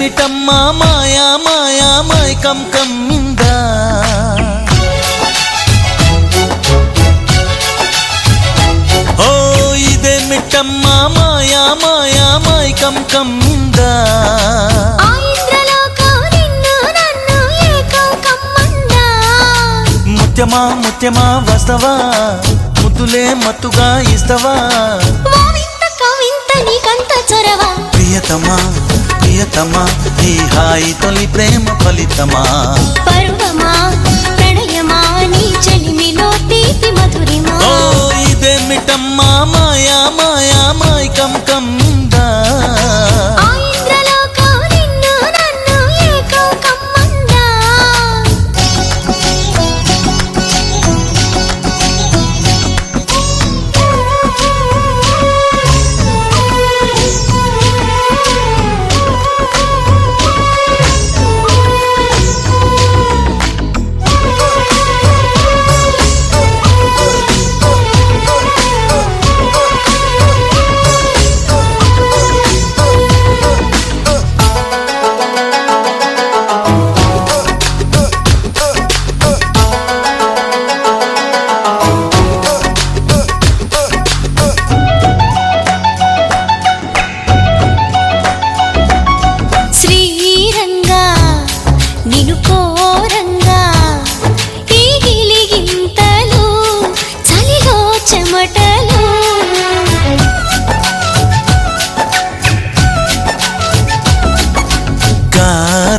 ఇదేమిటమ్మా మాయా మాయా మైకం కమ్మిందా ఓ ఇదేమిటమ్మా మాయా మాయా మైకం కమ్మిందా ముత్యమా ముత్యమా వస్తవా ముద్దులే మత్తుగా ఇస్తవా ప్రియతమా ప్రియతమా ఈ హాయి తొలి ప్రేమ ఫలితమా పర్వమా ప్రణయమా నీ చెలిమిలో తీపి మధురిమా ఓ ఇదేమిటమ్మా మాయా మాయా మైకం కమ్మిందా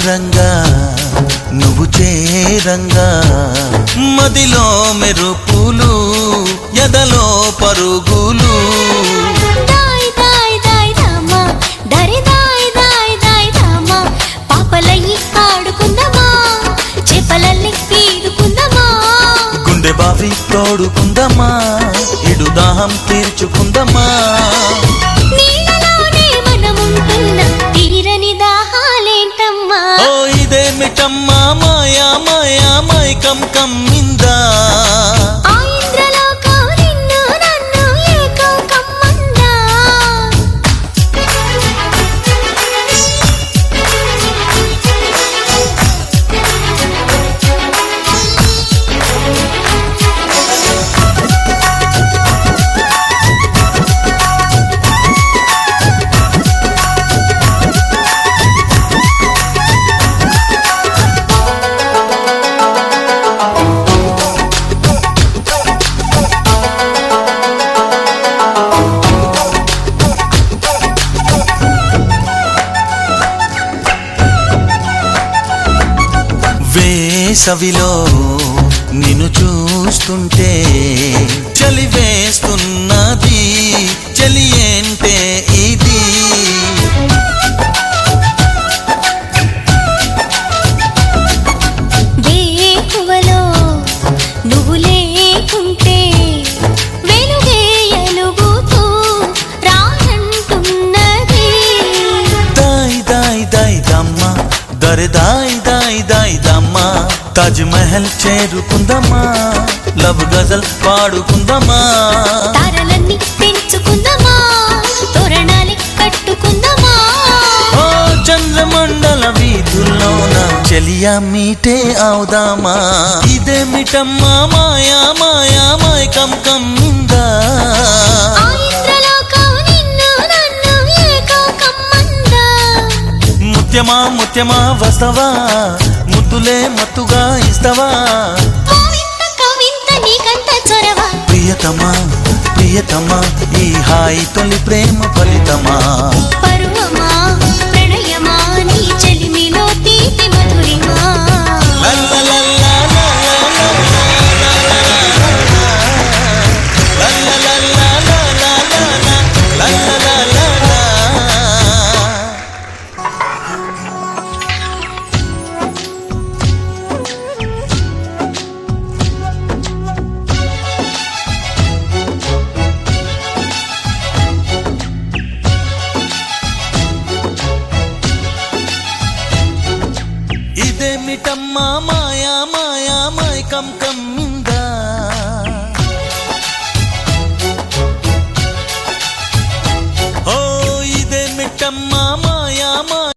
రంగా నువ్వు చేరంగా మదిలో మెరుపులు ఎదలో పరుగులు పాపలయ్యి ఆడుకుందామా చేపలల్లి ఈదుకుందామా గుండె బావి తోడుకుందామా ఇడు దాహం తీర్చుకుందామా ఓ ఇదేమిటమ్మా మాయా మాయా మైకం కమ్మిందా వేసవిలో నిన్ను చూస్తుంటే చలి వేస్తున్నది చలి ఏంటే ఇది వేకువలో నువ్వు లేకుంటే వెలుగే ఎలుగుతూ రానంటున్నది దాయి దాయి దాయి దమ్మ దరి దాయి దాయి దాయి దమ్మ తాజ్ మహల్ చేరుకుందామా లవ్ గజల్ పాడుకుందామా తారలన్నీ పెంచుకుందామా తోరణాలే కట్టుకుందామా ఓ చంద్రమండల వీధుల్లోన చెలియా మీటే అవుదామా ఇదేమిటమ్మా మాయా మాయా మైకం కమ్మిందా ముత్యమా ముత్యమా వస్తవా ముద్దులే మత్తుగా ఇస్తవా ప్రియతమా ప్రియతమా ఈ హాయి తొలి ప్రేమ ఫలితమా పర్వమా ప్రణయమా నీ చెలిమిలో తీపి మధురిమా ఇదేమిటమ్మా